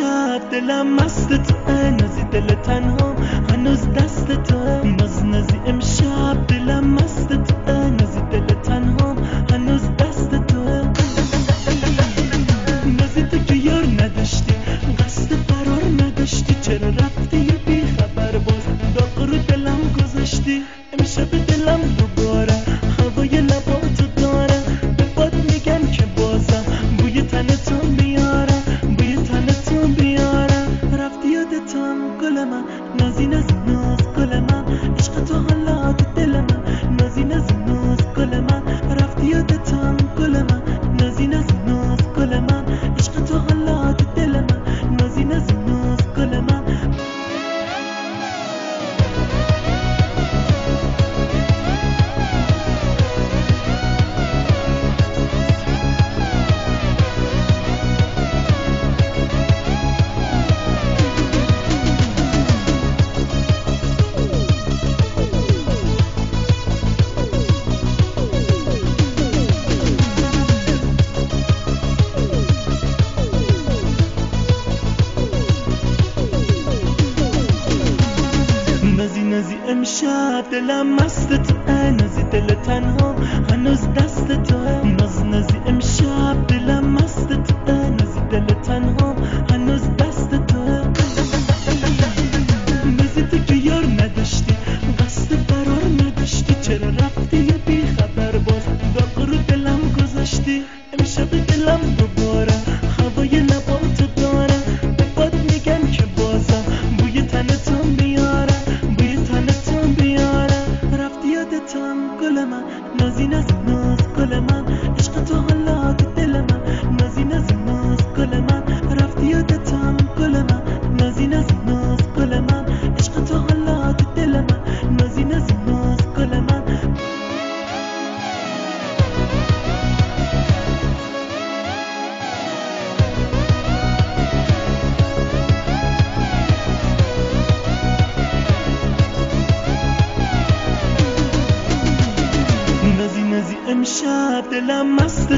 امشب دلم مست توه، نازی دل تنها هنوز دست توه. نازی امشب دلم مست توه، نازی دل تنها هنوز دست توه. نازی تو که یار نداشتی، قصد فرار نداشتی، چرا رفتی یه بی خبر باز داغ رو دلم گذاشتی. امشب دلم دوباره هوای لباتو داره، به باد میگن که بازم بوی تنتو بیاره، بوی تنتو بیاره. رفتی یادتم گل من، نازی ناز گل من، عشق تو حالا تو دل من، نازی ناز گل من. رفتی یادتم گل من، نازی ناز گل من، عشق تو حالا تو دل من، نازی ناز گل من. نازی امشب دلم مست توه، نازی دل تنها هنوز دست توه. نازی امشب دلم مست توه، نازی دل تنها هنوز دست توه. نازی تو که یار نداشتی، قصد فرار نداشتی، چرا رفتی یه بی خبر باز داغ رو دلم گذاشتی. امشب دلم دوباره هوای لباتو داره، به باد میگن که بازم بوی تنتو بیاره، بوی تنتو بیاره. رفتی یادتم گل من، نازی ناز گل من، عشق تو حالا تو دل من، نازی ناز گل من. رفتی یادتم گل من، نازی ناز گل من، عشق تو حالا تو دل من، نازی ناز گل من. نازی امشب دلم مست